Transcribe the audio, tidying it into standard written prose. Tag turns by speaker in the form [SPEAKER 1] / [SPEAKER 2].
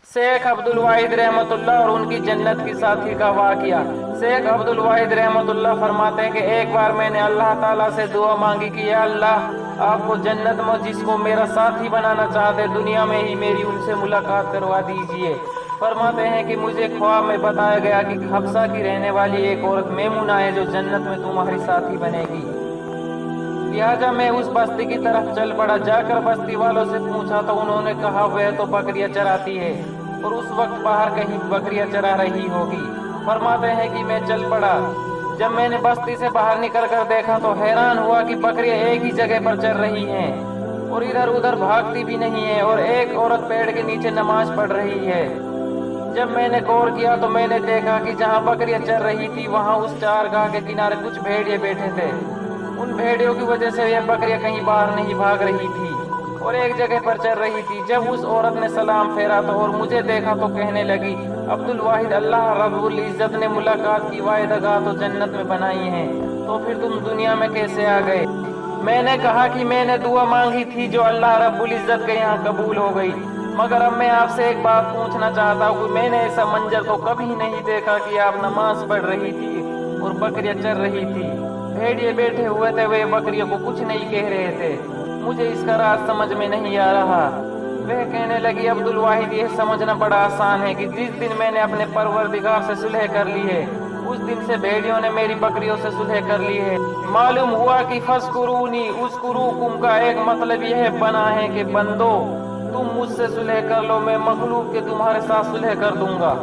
[SPEAKER 1] शेख अब्दुल वाहिद रहमतुल्लाह और उनकी जन्नत की साथी का वाकया। शेख अब्दुल वाहिद रहमतुल्लाह फरमाते हैं कि एक बार मैंने अल्लाह ताला से दुआ मांगी कि या अल्लाह, आपको जन्नत में जिसको मेरा साथी बनाना चाहते दुनिया में ही मेरी उनसे मुलाकात करवा दीजिए। फरमाते हैं कि मुझे ख्वाब में बताया गया कि हबसा की रहने वाली एक औरत मेमुना है जो जन्नत में तुम्हारी साथी बनेगी। लिहाजा मैं उस बस्ती की तरफ चल पड़ा। जाकर बस्ती वालों से पूछा तो उन्होंने कहा वह तो बकरियां चराती है और उस वक्त बाहर कहीं बकरियां चरा रही होगी। फरमाते हैं कि मैं चल पड़ा। जब मैंने बस्ती से बाहर निकल कर देखा तो हैरान हुआ कि बकरियां एक ही जगह पर चल रही हैं और इधर उधर भागती भी नहीं है, और एक औरत पेड़ के नीचे नमाज पढ़ रही है। जब मैंने गौर किया तो मैंने देखा कि जहाँ बकरियां चल रही थी वहाँ उस चारगाह के किनारे कुछ भेड़िए बैठे थे। उन भेड़ियों की वजह से यह बकरियां कहीं बाहर नहीं भाग रही थी और एक जगह पर चल रही थी। जब उस औरत ने सलाम फेरा तो और मुझे देखा तो कहने लगी, अब्दुल वाहिद, अल्लाह रब्बुल इज्जत ने मुलाकात की वायदा तो जन्नत में बनाई है, तो फिर तुम दुनिया में कैसे आ गए? मैंने कहा कि मैंने दुआ मांगी थी जो अल्लाह रब्बुल इज्जत के यहाँ कबूल हो गई, मगर अब मैं आपसे एक बात पूछना चाहता हूँ। मैंने ऐसा मंजर तो कभी नहीं देखा कि आप नमाज पढ़ रही थी और बकरियां चल रही थी। भेड़िए बैठे हुए थे, वे बकरियों को कुछ नहीं कह रहे थे। मुझे इसका राज समझ में नहीं आ रहा। वह कहने लगी, अब्दुल वाहिद, यह समझना बड़ा आसान है कि जिस दिन मैंने अपने परवरदिगार से सुलह कर ली है उस दिन से भेड़ियों ने मेरी बकरियों से सुलह कर ली है। मालूम हुआ कि फस्कुरूनी उसकुरूकुम का एक मतलब यह बना है कि बंदो, तुम मुझसे सुलह कर लो, मैं मखलूक के तुम्हारे साथ सुलह कर दूंगा।